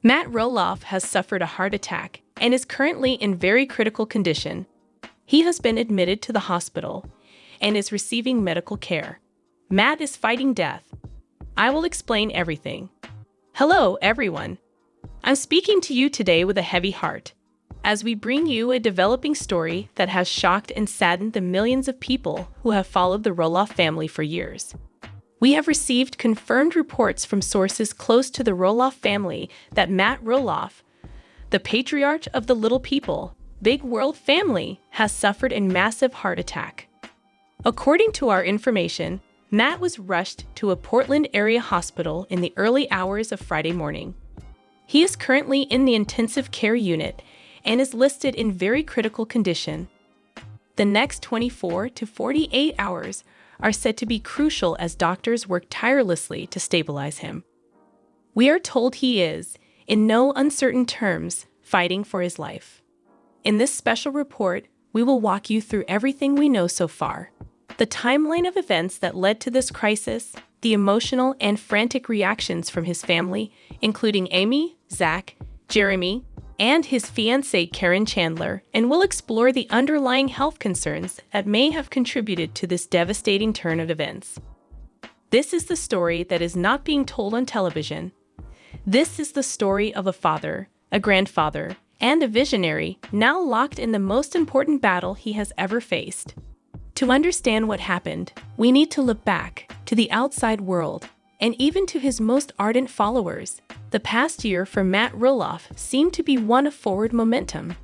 Matt Roloff has suffered a heart attack and is currently in very critical condition. He has been admitted to the hospital and is receiving medical care. Matt is fighting death. I will explain everything. Hello, everyone. I'm speaking to you today with a heavy heart, as we bring you a developing story that has shocked and saddened the millions of people who have followed the Roloff family for years. We have received confirmed reports from sources close to the Roloff family that Matt Roloff, the patriarch of the little people, big world family, has suffered a massive heart attack. According to our information, Matt was rushed to a Portland area hospital in the early hours of Friday morning. He is currently in the intensive care unit and is listed in very critical condition. The next 24 to 48 hours are said to be crucial as doctors work tirelessly to stabilize him. We are told he is, in no uncertain terms, fighting for his life. In this special report, we will walk you through everything we know so far, the timeline of events that led to this crisis, the emotional and frantic reactions from his family, including Amy, Zach, Jeremy, and his fiancée Karen Chandler, and we'll explore the underlying health concerns that may have contributed to this devastating turn of events. This is the story that is not being told on television. This is the story of a father, a grandfather, and a visionary now locked in the most important battle he has ever faced. To understand what happened, we need to look back to the outside world and even to his most ardent followers. The past year for Matt Roloff seemed to be one of forward momentum.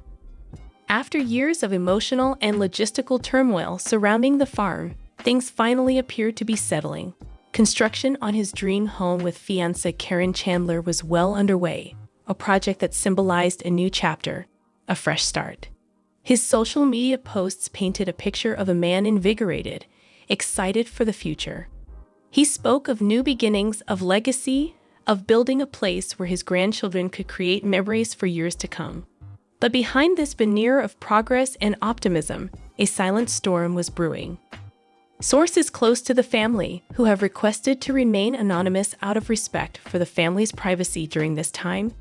After years of emotional and logistical turmoil surrounding the farm, things finally appeared to be settling. Construction on his dream home with fiancée Karen Chandler was well underway, a project that symbolized a new chapter, a fresh start. His social media posts painted a picture of a man invigorated, excited for the future. He spoke of new beginnings, of legacy, of building a place where his grandchildren could create memories for years to come. But behind this veneer of progress and optimism, a silent storm was brewing. Sources close to the family, who have requested to remain anonymous out of respect for the family's privacy during this time,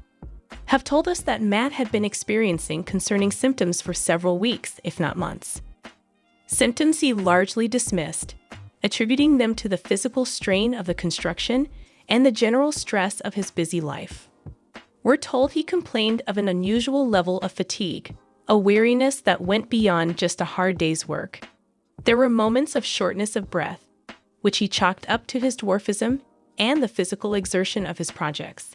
have told us that Matt had been experiencing concerning symptoms for several weeks, if not months. Symptoms he largely dismissed, attributing them to the physical strain of the construction and the general stress of his busy life. We're told he complained of an unusual level of fatigue, a weariness that went beyond just a hard day's work. There were moments of shortness of breath, which he chalked up to his dwarfism and the physical exertion of his projects.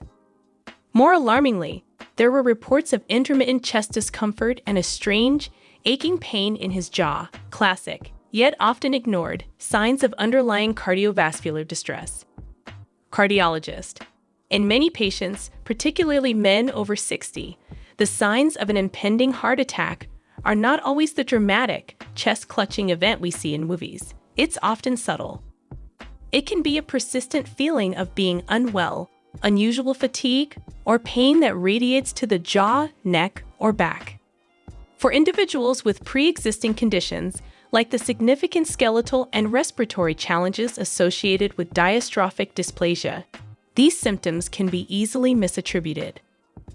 More alarmingly, there were reports of intermittent chest discomfort and a strange, aching pain in his jaw, classic, yet often ignored, signs of underlying cardiovascular distress. Cardiologist. In many patients, particularly men over 60, the signs of an impending heart attack are not always the dramatic, chest-clutching event we see in movies. It's often subtle. It can be a persistent feeling of being unwell, unusual fatigue, or pain that radiates to the jaw, neck, or back. For individuals with pre-existing conditions, like the significant skeletal and respiratory challenges associated with diastrophic dysplasia, these symptoms can be easily misattributed.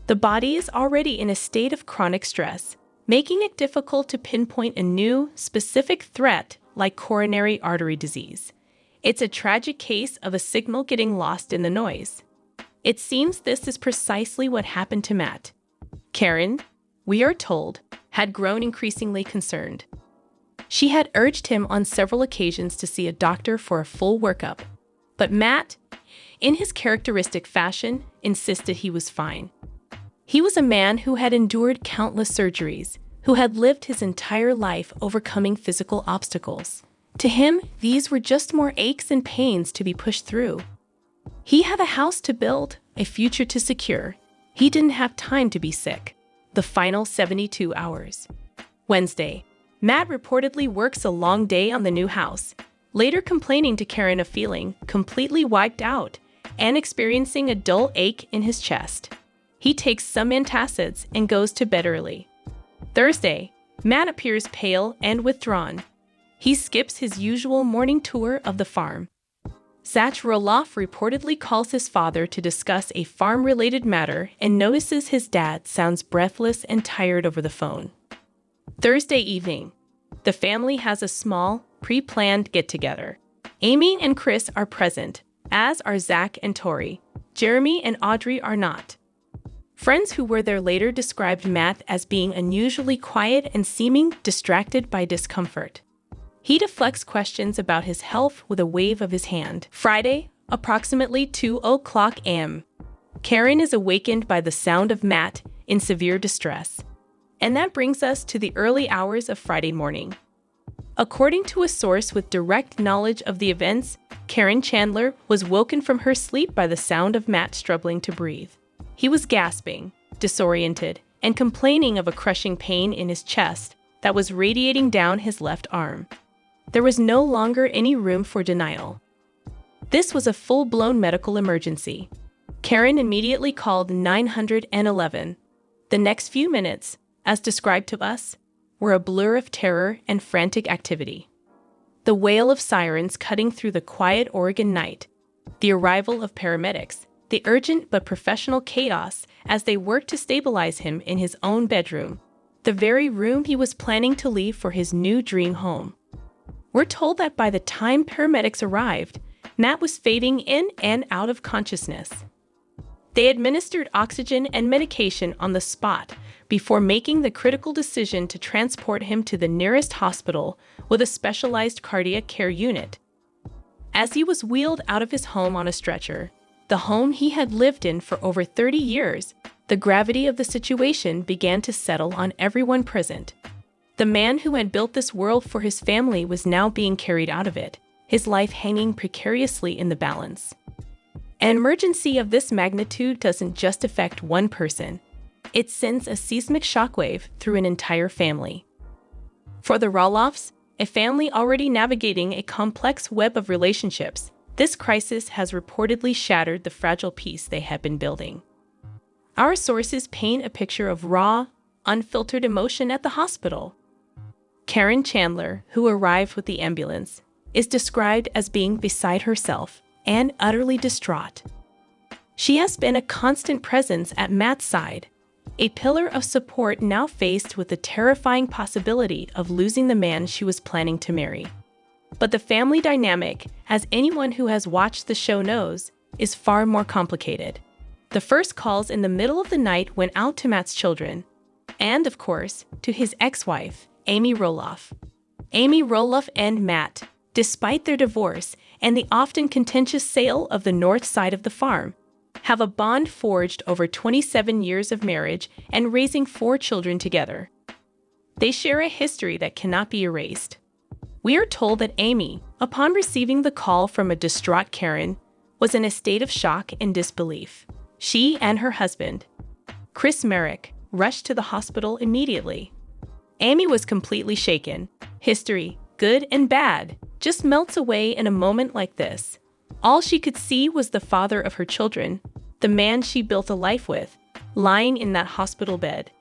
The body is already in a state of chronic stress, making it difficult to pinpoint a new, specific threat like coronary artery disease. It's a tragic case of a signal getting lost in the noise. It seems this is precisely what happened to Matt. Karen, we are told, had grown increasingly concerned. She had urged him on several occasions to see a doctor for a full workup, but Matt, in his characteristic fashion, insisted he was fine. He was a man who had endured countless surgeries, who had lived his entire life overcoming physical obstacles. To him, these were just more aches and pains to be pushed through. He had a house to build, a future to secure. He didn't have time to be sick. The final 72 hours. Wednesday. Matt reportedly works a long day on the new house, later complaining to Karen of feeling completely wiped out and experiencing a dull ache in his chest. He takes some antacids and goes to bed early. Thursday, Matt appears pale and withdrawn. He skips his usual morning tour of the farm. Zach Roloff reportedly calls his father to discuss a farm-related matter and notices his dad sounds breathless and tired over the phone. Thursday evening, the family has a small, pre-planned get-together. Amy and Chris are present, as are Zach and Tori. Jeremy and Audrey are not. Friends who were there later described Matt as being unusually quiet and seeming distracted by discomfort. He deflects questions about his health with a wave of his hand. Friday, approximately 2:00 a.m., Karen is awakened by the sound of Matt in severe distress. And that brings us to the early hours of Friday morning. According to a source with direct knowledge of the events, Karen Chandler was woken from her sleep by the sound of Matt struggling to breathe. He was gasping, disoriented, and complaining of a crushing pain in his chest that was radiating down his left arm. There was no longer any room for denial. This was a full-blown medical emergency. Karen immediately called 911. The next few minutes, as described to us, were a blur of terror and frantic activity. The wail of sirens cutting through the quiet Oregon night, the arrival of paramedics, the urgent but professional chaos as they worked to stabilize him in his own bedroom, the very room he was planning to leave for his new dream home. We're told that by the time paramedics arrived, Matt was fading in and out of consciousness. They administered oxygen and medication on the spot before making the critical decision to transport him to the nearest hospital with a specialized cardiac care unit. As he was wheeled out of his home on a stretcher, the home he had lived in for over 30 years, the gravity of the situation began to settle on everyone present. The man who had built this world for his family was now being carried out of it, his life hanging precariously in the balance. An emergency of this magnitude doesn't just affect one person. It sends a seismic shockwave through an entire family. For the Roloffs, a family already navigating a complex web of relationships, this crisis has reportedly shattered the fragile peace they had been building. Our sources paint a picture of raw, unfiltered emotion at the hospital. Karen Chandler, who arrived with the ambulance, is described as being beside herself and utterly distraught. She has been a constant presence at Matt's side, a pillar of support now faced with the terrifying possibility of losing the man she was planning to marry. But the family dynamic, as anyone who has watched the show knows, is far more complicated. The first calls in the middle of the night went out to Matt's children, and, of course, to his ex-wife, Amy Roloff. Amy Roloff and Matt, despite their divorce and the often contentious sale of the north side of the farm, have a bond forged over 27 years of marriage and raising 4 children together. They share a history that cannot be erased. We are told that Amy, upon receiving the call from a distraught Karen, was in a state of shock and disbelief. She and her husband, Chris Merrick, rushed to the hospital immediately. Amy was completely shaken. History, good and bad, just melts away in a moment like this. All she could see was the father of her children, the man she built a life with, lying in that hospital bed.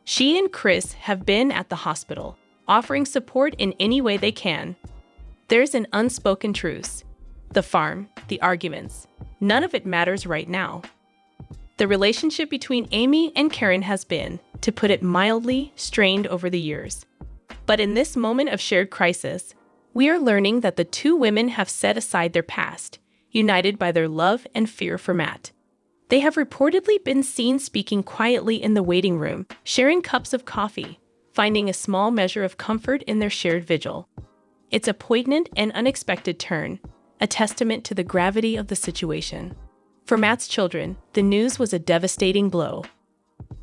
She and Chris have been at the hospital, offering support in any way they can. There's an unspoken truce. The farm, the arguments, none of it matters right now. The relationship between Amy and Karen has been, to put it mildly, strained over the years. But in this moment of shared crisis, we are learning that the two women have set aside their past, united by their love and fear for Matt. They have reportedly been seen speaking quietly in the waiting room, sharing cups of coffee, finding a small measure of comfort in their shared vigil. It's a poignant and unexpected turn, a testament to the gravity of the situation. For Matt's children, the news was a devastating blow.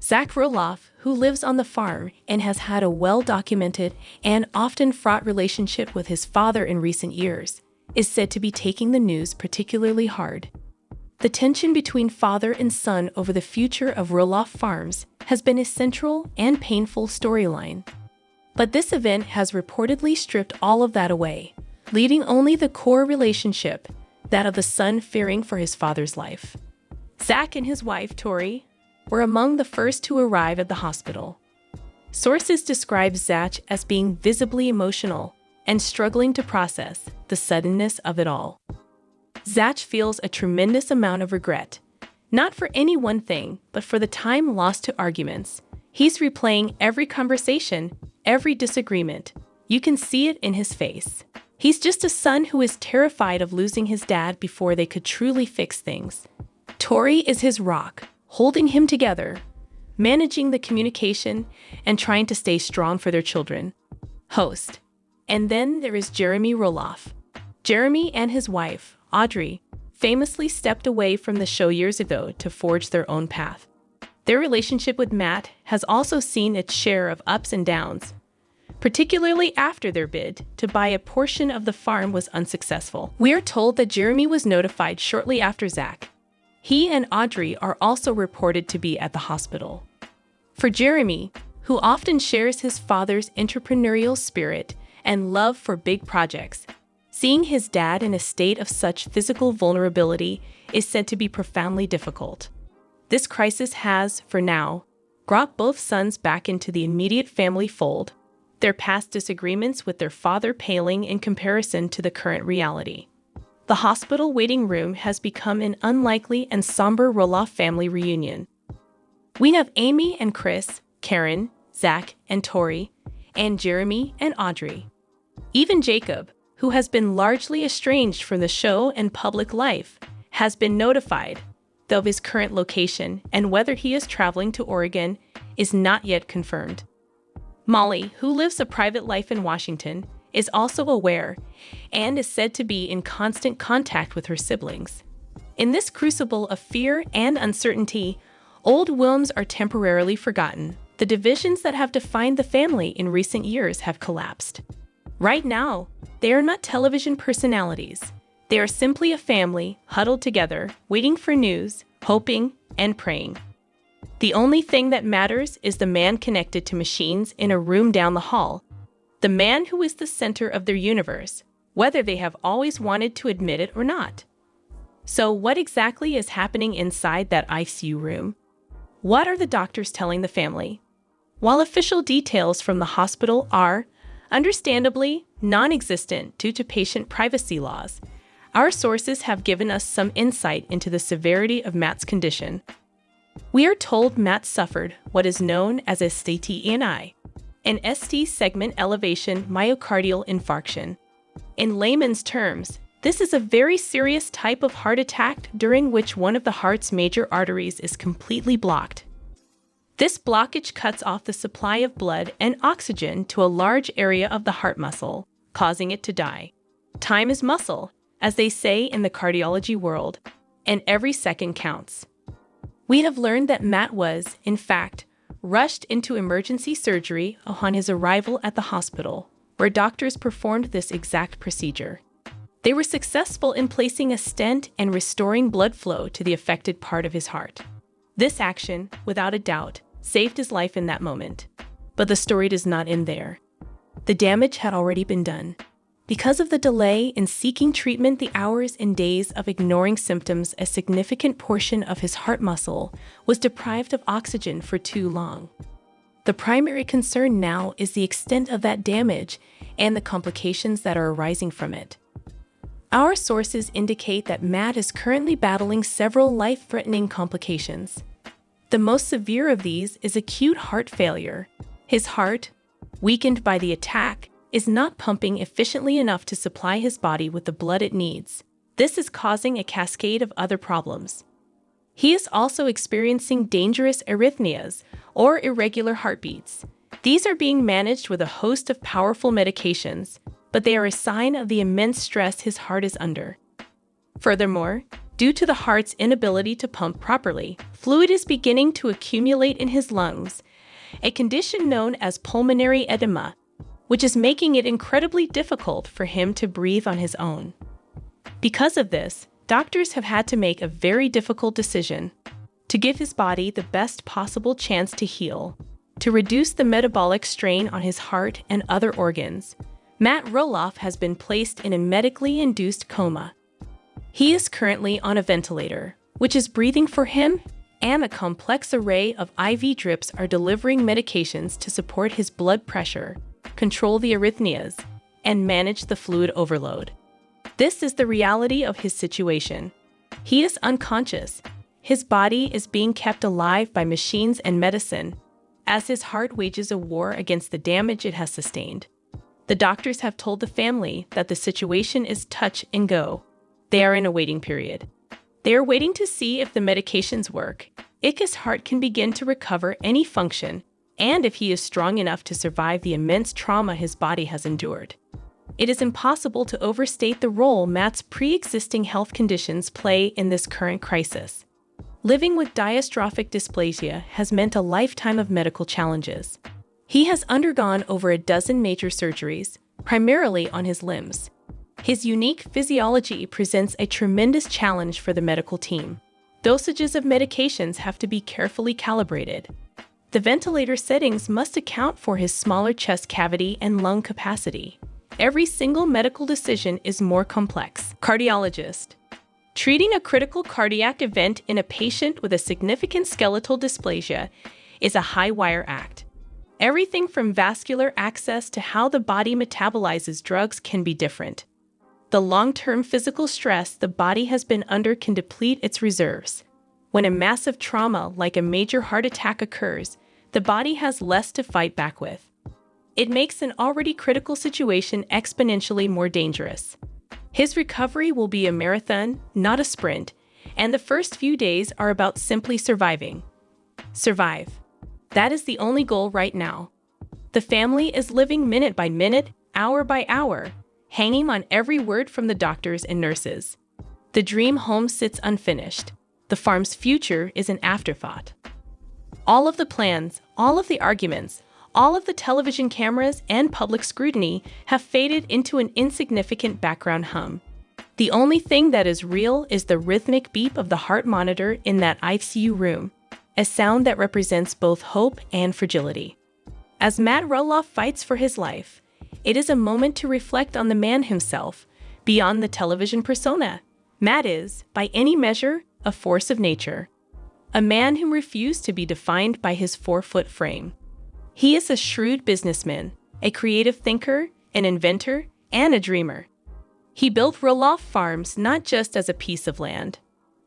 Zach Roloff, who lives on the farm and has had a well-documented and often fraught relationship with his father in recent years, is said to be taking the news particularly hard. The tension between father and son over the future of Roloff Farms has been a central and painful storyline. But this event has reportedly stripped all of that away, leaving only the core relationship, that of the son fearing for his father's life. Zach and his wife, Tori, were among the first to arrive at the hospital. Sources describe Zach as being visibly emotional and struggling to process the suddenness of it all. Zach feels a tremendous amount of regret. Not for any one thing, but for the time lost to arguments. He's replaying every conversation, every disagreement. You can see it in his face. He's just a son who is terrified of losing his dad before they could truly fix things. Tori is his rock, holding him together, managing the communication, and trying to stay strong for their children. Host. And then there is Jeremy Roloff. Jeremy and his wife, Audrey, famously stepped away from the show years ago to forge their own path. Their relationship with Matt has also seen its share of ups and downs, particularly after their bid to buy a portion of the farm was unsuccessful. We are told that Jeremy was notified shortly after Zach. He and Audrey are also reported to be at the hospital. For Jeremy, who often shares his father's entrepreneurial spirit and love for big projects, seeing his dad in a state of such physical vulnerability is said to be profoundly difficult. This crisis has, for now, brought both sons back into the immediate family fold, their past disagreements with their father paling in comparison to the current reality. The hospital waiting room has become an unlikely and somber Roloff family reunion. We have Amy and Chris, Karen, Zach and Tori, and Jeremy and Audrey. Even Jacob, who has been largely estranged from the show and public life, has been notified, though his current location and whether he is traveling to Oregon is not yet confirmed. Molly, who lives a private life in Washington, is also aware and is said to be in constant contact with her siblings. In this crucible of fear and uncertainty, old wounds are temporarily forgotten. The divisions that have defined the family in recent years have collapsed. Right now, they are not television personalities. They are simply a family huddled together, waiting for news, hoping, and praying. The only thing that matters is the man connected to machines in a room down the hall, the man who is the center of their universe, whether they have always wanted to admit it or not. So what exactly is happening inside that ICU room? What are the doctors telling the family? While official details from the hospital are, understandably, non-existent due to patient privacy laws, our sources have given us some insight into the severity of Matt's condition. We are told Matt suffered what is known as a ST-ENI, an ST segment elevation myocardial infarction. In layman's terms, this is a very serious type of heart attack during which one of the heart's major arteries is completely blocked. This blockage cuts off the supply of blood and oxygen to a large area of the heart muscle, causing it to die. Time is muscle, as they say in the cardiology world, and every second counts. We have learned that Matt was, in fact, rushed into emergency surgery upon his arrival at the hospital, where doctors performed this exact procedure. They were successful in placing a stent and restoring blood flow to the affected part of his heart. This action, without a doubt, saved his life in that moment. But the story does not end there. The damage had already been done. Because of the delay in seeking treatment, the hours and days of ignoring symptoms, a significant portion of his heart muscle was deprived of oxygen for too long. The primary concern now is the extent of that damage and the complications that are arising from it. Our sources indicate that Matt is currently battling several life-threatening complications. The most severe of these is acute heart failure. His heart, weakened by the attack, is not pumping efficiently enough to supply his body with the blood it needs. This is causing a cascade of other problems. He is also experiencing dangerous arrhythmias, or irregular heartbeats. These are being managed with a host of powerful medications, but they are a sign of the immense stress his heart is under. Furthermore, due to the heart's inability to pump properly, fluid is beginning to accumulate in his lungs, a condition known as pulmonary edema, which is making it incredibly difficult for him to breathe on his own. Because of this, doctors have had to make a very difficult decision to give his body the best possible chance to heal, to reduce the metabolic strain on his heart and other organs. Matt Roloff has been placed in a medically induced coma. He is currently on a ventilator, which is breathing for him, and a complex array of IV drips are delivering medications to support his blood pressure, control the arrhythmias, and manage the fluid overload. This is the reality of his situation. He is unconscious. His body is being kept alive by machines and medicine, as his heart wages a war against the damage it has sustained. The doctors have told the family that the situation is touch and go. They are in a waiting period. They are waiting to see if the medications work, if his heart can begin to recover any function, and if he is strong enough to survive the immense trauma his body has endured. It is impossible to overstate the role Matt's pre-existing health conditions play in this current crisis. Living with dystrophic dysplasia has meant a lifetime of medical challenges. He has undergone over a dozen major surgeries, primarily on his limbs. His unique physiology presents a tremendous challenge for the medical team. Dosages of medications have to be carefully calibrated. The ventilator settings must account for his smaller chest cavity and lung capacity. Every single medical decision is more complex. Cardiologist. Treating a critical cardiac event in a patient with a significant skeletal dysplasia is a high-wire act. Everything from vascular access to how the body metabolizes drugs can be different. The long-term physical stress the body has been under can deplete its reserves. When a massive trauma like a major heart attack occurs, the body has less to fight back with. It makes an already critical situation exponentially more dangerous. His recovery will be a marathon, not a sprint, and the first few days are about simply surviving. Survive. That is the only goal right now. The family is living minute by minute, hour by hour, hanging on every word from the doctors and nurses. The dream home sits unfinished. The farm's future is an afterthought. All of the plans, all of the arguments, all of the television cameras and public scrutiny have faded into an insignificant background hum. The only thing that is real is the rhythmic beep of the heart monitor in that ICU room, a sound that represents both hope and fragility. As Matt Roloff fights for his life, it is a moment to reflect on the man himself, beyond the television persona. Matt is, by any measure, a force of nature. A man who refused to be defined by his 4-foot frame. He is a shrewd businessman, a creative thinker, an inventor, and a dreamer. He built Roloff Farms not just as a piece of land,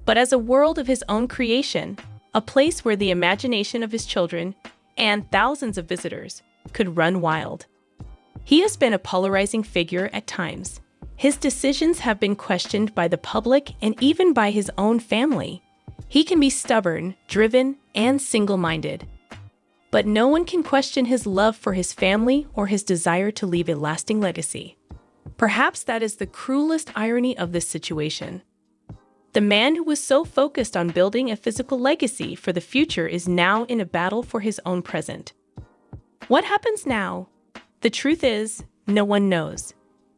but as a world of his own creation, a place where the imagination of his children and thousands of visitors could run wild. He has been a polarizing figure at times. His decisions have been questioned by the public and even by his own family. He can be stubborn, driven, and single-minded. But no one can question his love for his family or his desire to leave a lasting legacy. Perhaps that is the cruelest irony of this situation. The man who was so focused on building a physical legacy for the future is now in a battle for his own present. What happens now? The truth is, no one knows.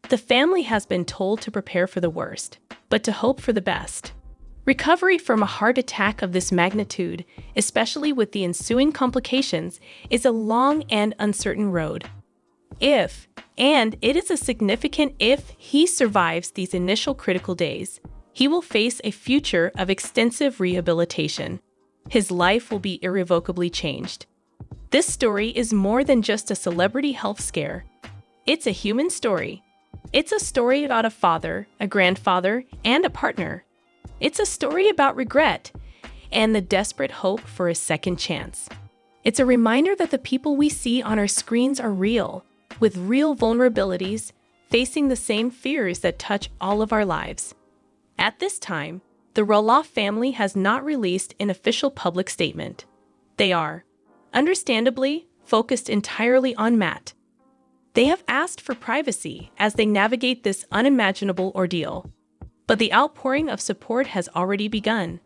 The family has been told to prepare for the worst, but to hope for the best. Recovery from a heart attack of this magnitude, especially with the ensuing complications, is a long and uncertain road. If, and it is a significant if, he survives these initial critical days, he will face a future of extensive rehabilitation. His life will be irrevocably changed. This story is more than just a celebrity health scare. It's a human story. It's a story about a father, a grandfather, and a partner. It's a story about regret and the desperate hope for a second chance. It's a reminder that the people we see on our screens are real, with real vulnerabilities, facing the same fears that touch all of our lives. At this time, the Roloff family has not released an official public statement. They are, understandably, focused entirely on Matt. They have asked for privacy as they navigate this unimaginable ordeal. But the outpouring of support has already begun.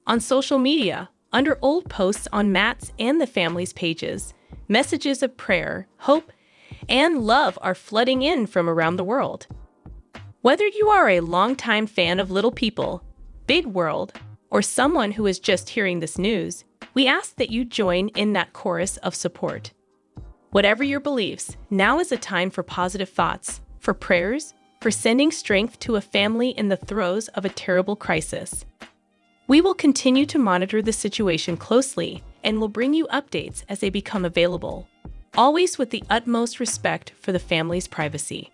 On social media, under old posts on Matt's and the family's pages, messages of prayer, hope, and love are flooding in from around the world. Whether you are a longtime fan of Little People, Big World, or someone who is just hearing this news, we ask that you join in that chorus of support. Whatever your beliefs, now is a time for positive thoughts, for prayers, for sending strength to a family in the throes of a terrible crisis. We will continue to monitor the situation closely and will bring you updates as they become available, always with the utmost respect for the family's privacy.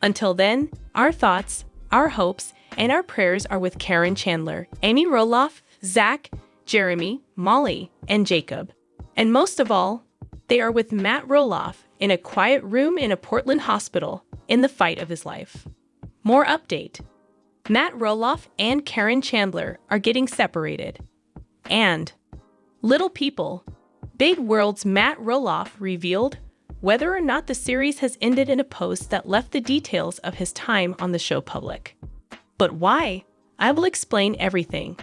Until then, our thoughts, our hopes, and our prayers are with Karen Chandler, Amy Roloff, Zach, Jeremy, Molly, and Jacob. And most of all, they are with Matt Roloff in a quiet room in a Portland hospital in the fight of his life. More update. Matt Roloff and Karen Chandler are getting separated. And Little People. Big World's Matt Roloff revealed whether or not the series has ended in a post that left the details of his time on the show public. But why? I will explain everything.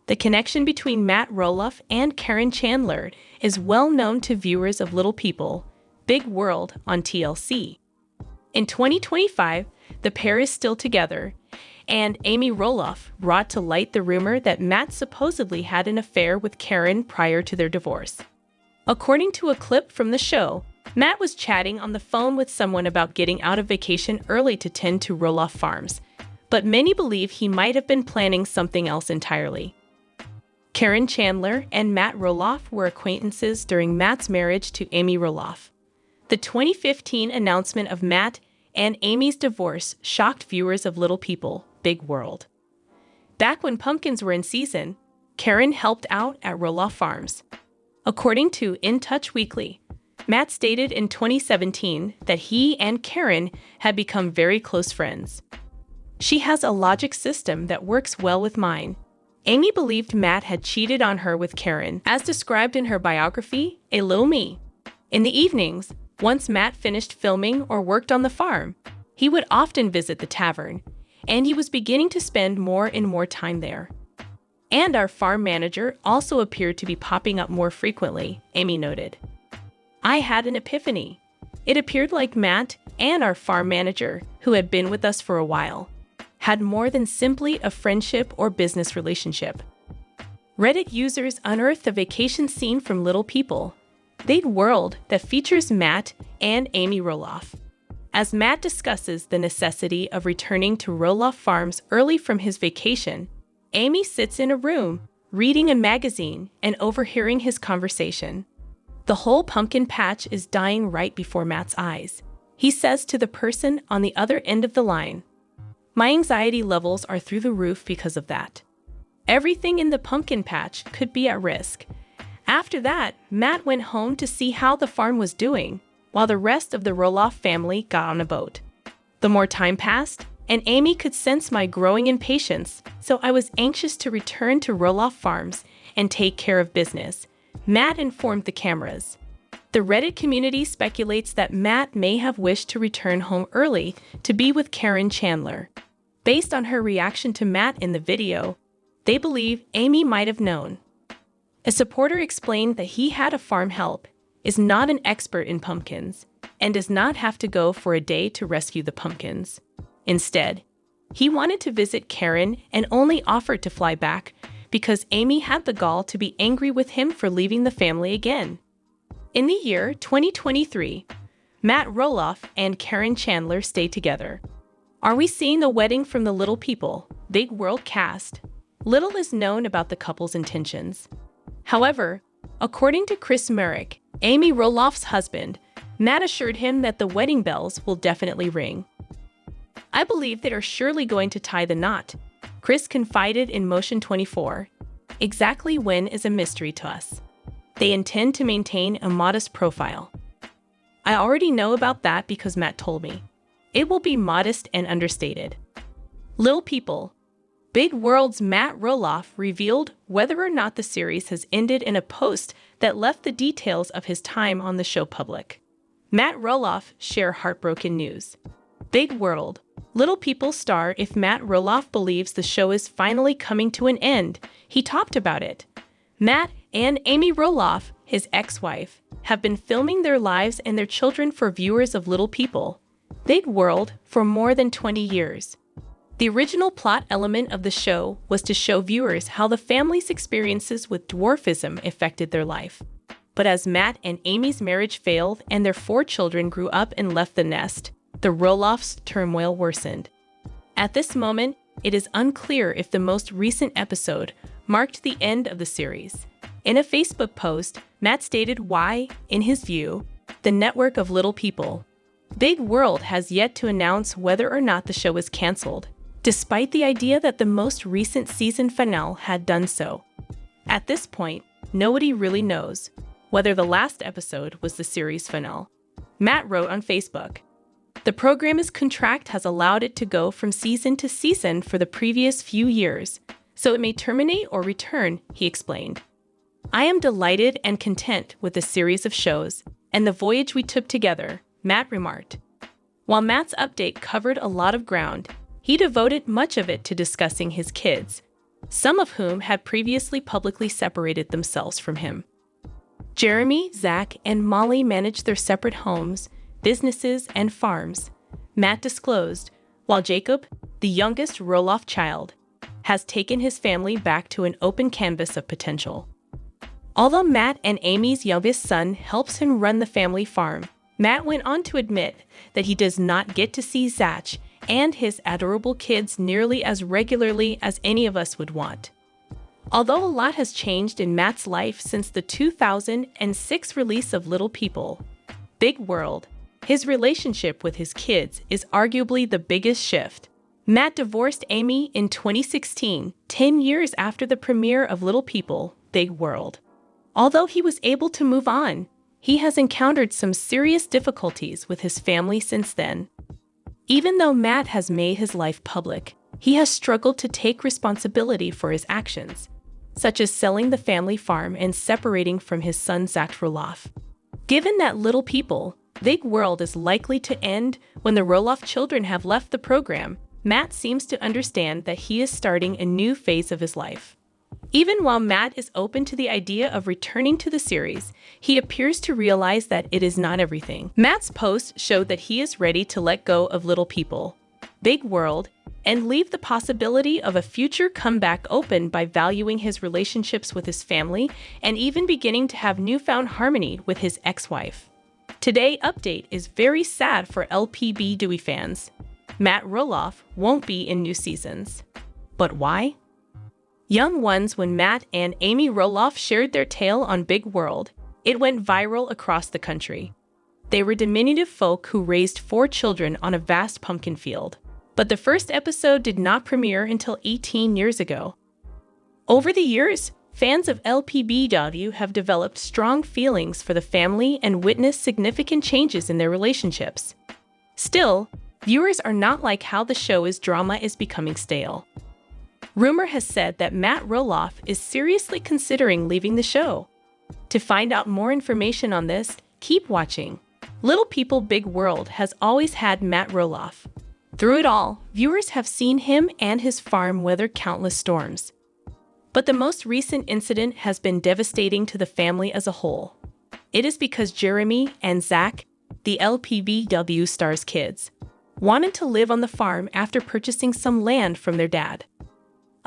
The connection between Matt Roloff and Karen Chandler is well known to viewers of Little People, Big World on TLC. In 2025, the pair is still together, and Amy Roloff brought to light the rumor that Matt supposedly had an affair with Karen prior to their divorce. According to a clip from the show, Matt was chatting on the phone with someone about getting out of vacation early to tend to Roloff farms, but many believe he might have been planning something else entirely. Karen Chandler and Matt Roloff were acquaintances during Matt's marriage to Amy Roloff. The 2015 announcement of Matt and Amy's divorce shocked viewers of Little People, Big World. Back when pumpkins were in season, Karen helped out at Roloff Farms. According to In Touch Weekly, Matt stated in 2017 that he and Karen had become very close friends. She has a logic system that works well with mine. Amy believed Matt had cheated on her with Karen, as described in her biography, A Little Me. In the evenings, once Matt finished filming or worked on the farm, he would often visit the tavern, and he was beginning to spend more and more time there. And our farm manager also appeared to be popping up more frequently, Amy noted. I had an epiphany. It appeared like Matt and our farm manager, who had been with us for a while, had more than simply a friendship or business relationship. Reddit users unearthed a vacation scene from Little People, Big World, that features Matt and Amy Roloff. As Matt discusses the necessity of returning to Roloff Farms early from his vacation, Amy sits in a room, reading a magazine and overhearing his conversation. The whole pumpkin patch is dying right before Matt's eyes. He says to the person on the other end of the line, "My anxiety levels are through the roof because of that. Everything in the pumpkin patch could be at risk." After that, Matt went home to see how the farm was doing, while the rest of the Roloff family got on a boat. The more time passed, and Amy could sense my growing impatience, so I was anxious to return to Roloff Farms and take care of business, Matt informed the cameras. The Reddit community speculates that Matt may have wished to return home early to be with Karen Chandler. Based on her reaction to Matt in the video, they believe Amy might have known. A supporter explained that he had a farm help, is not an expert in pumpkins, and does not have to go for a day to rescue the pumpkins. Instead, he wanted to visit Karen and only offered to fly back because Amy had the gall to be angry with him for leaving the family again. In the year 2023, Matt Roloff and Karen Chandler stayed together. Are we seeing the wedding from the Little People, Big World cast? Little is known about the couple's intentions. However, according to Chris Merrick, Amy Roloff's husband, Matt assured him that the wedding bells will definitely ring. "I believe they are surely going to tie the knot," Chris confided in Motion 24. "Exactly when is a mystery to us. They intend to maintain a modest profile. I already know about that because Matt told me. It will be modest and understated." Little People. Big World's Matt Roloff revealed whether or not the series has ended in a post that left the details of his time on the show public. Matt Roloff shared heartbroken news. Big World. Little People star if Matt Roloff believes the show is finally coming to an end. He talked about it. Matt and Amy Roloff, his ex-wife, have been filming their lives and their children for viewers of Little People, Big World for more than 20 years. The original plot element of the show was to show viewers how the family's experiences with dwarfism affected their life. But as Matt and Amy's marriage failed and their 4 children grew up and left the nest, the Roloffs' turmoil worsened. At this moment, it is unclear if the most recent episode marked the end of the series. In a Facebook post, Matt stated why, in his view, the network of Little People, Big World has yet to announce whether or not the show is canceled, despite the idea that the most recent season finale had done so. At this point, nobody really knows whether the last episode was the series finale. Matt wrote on Facebook, "The program's contract has allowed it to go from season to season for the previous few years, so it may terminate or return," he explained. "I am delighted and content with the series of shows and the voyage we took together," Matt remarked. While Matt's update covered a lot of ground, he devoted much of it to discussing his kids, some of whom had previously publicly separated themselves from him. Jeremy, Zach, and Molly manage their separate homes, businesses, and farms, Matt disclosed, while Jacob, the youngest Roloff child, has taken his family back to an open canvas of potential. Although Matt and Amy's youngest son helps him run the family farm, Matt went on to admit that he does not get to see Zach and his adorable kids nearly as regularly as any of us would want. Although a lot has changed in Matt's life since the 2006 release of Little People, Big World, his relationship with his kids is arguably the biggest shift. Matt divorced Amy in 2016, 10 years after the premiere of Little People, Big World. Although he was able to move on, he has encountered some serious difficulties with his family since then. Even though Matt has made his life public, he has struggled to take responsibility for his actions, such as selling the family farm and separating from his son Zach Roloff. Given that Little People, Big World is likely to end when the Roloff children have left the program, Matt seems to understand that he is starting a new phase of his life. Even while Matt is open to the idea of returning to the series, he appears to realize that it is not everything. Matt's post showed that he is ready to let go of Little People, Big World, and leave the possibility of a future comeback open by valuing his relationships with his family and even beginning to have newfound harmony with his ex-wife. Today's update is very sad for Lpbw fans. Matt Roloff won't be in new seasons. But why? Young ones, when Matt and Amy Roloff shared their tale on Big World, it went viral across the country. They were diminutive folk who raised 4 children on a vast pumpkin field. But the first episode did not premiere until 18 years ago. Over the years, fans of Lpbw have developed strong feelings for the family and witnessed significant changes in their relationships. Still, viewers are not like how the show's drama is becoming stale. Rumor has said that Matt Roloff is seriously considering leaving the show. To find out more information on this, keep watching. Little People Big World has always had Matt Roloff. Through it all, viewers have seen him and his farm weather countless storms. But the most recent incident has been devastating to the family as a whole. It is because Jeremy and Zach, the Lpbw star's kids, wanted to live on the farm after purchasing some land from their dad.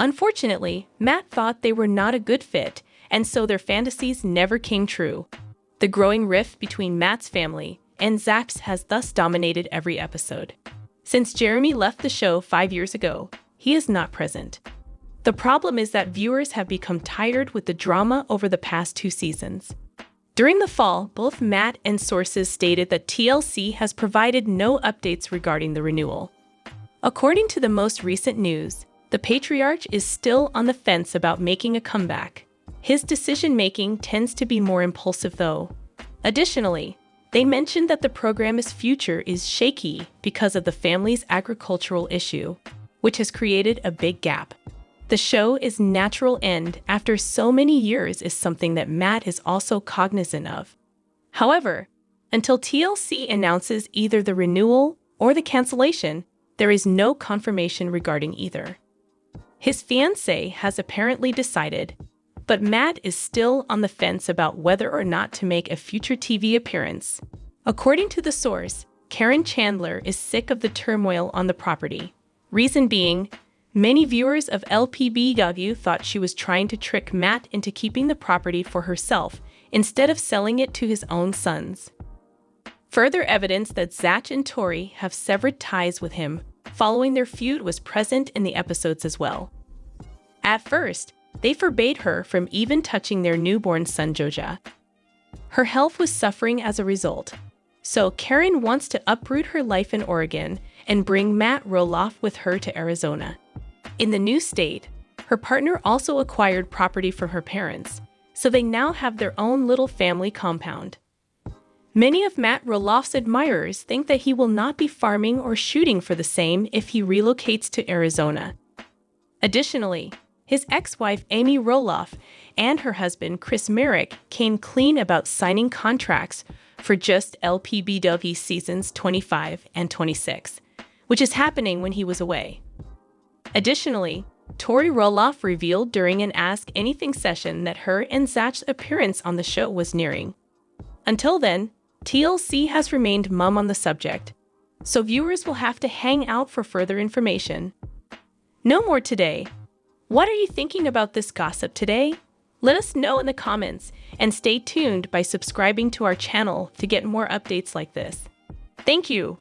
Unfortunately, Matt thought they were not a good fit, and so their fantasies never came true. The growing rift between Matt's family and Zach's has thus dominated every episode. Since Jeremy left the show 5 years ago, he is not present. The problem is that viewers have become tired with the drama over the past 2 seasons. During the fall, both Matt and sources stated that TLC has provided no updates regarding the renewal. According to the most recent news, the patriarch is still on the fence about making a comeback. His decision-making tends to be more impulsive, though. Additionally, they mentioned that the program's future is shaky because of the family's agricultural issue, which has created a big gap. The show's natural end after so many years is something that Matt is also cognizant of. However, until TLC announces either the renewal or the cancellation, there is no confirmation regarding either. His fiancée has apparently decided, but Matt is still on the fence about whether or not to make a future TV appearance. According to the source, Karen Chandler is sick of the turmoil on the property. Reason being, many viewers of Lpbw thought she was trying to trick Matt into keeping the property for herself instead of selling it to his own sons. Further evidence that Zach and Tori have severed ties with him following their feud was present in the episodes as well. At first, they forbade her from even touching their newborn son Joja. Her health was suffering as a result, So Karen wants to uproot her life in Oregon and bring Matt Roloff with her to Arizona. In the new state, her partner also acquired property from her parents, so they now have their own little family compound. Many of Matt Roloff's admirers think that he will not be farming or shooting for the same if he relocates to Arizona. Additionally, his ex-wife Amy Roloff and her husband Chris Merrick came clean about signing contracts for just Lpbw seasons 25 and 26, which is happening when he was away. Additionally, Tori Roloff revealed during an Ask Anything session that her and Zach's appearance on the show was nearing. Until then, TLC has remained mum on the subject, so viewers will have to hang out for further information. No more today. What are you thinking about this gossip today? Let us know in the comments, and stay tuned by subscribing to our channel to get more updates like this. Thank you.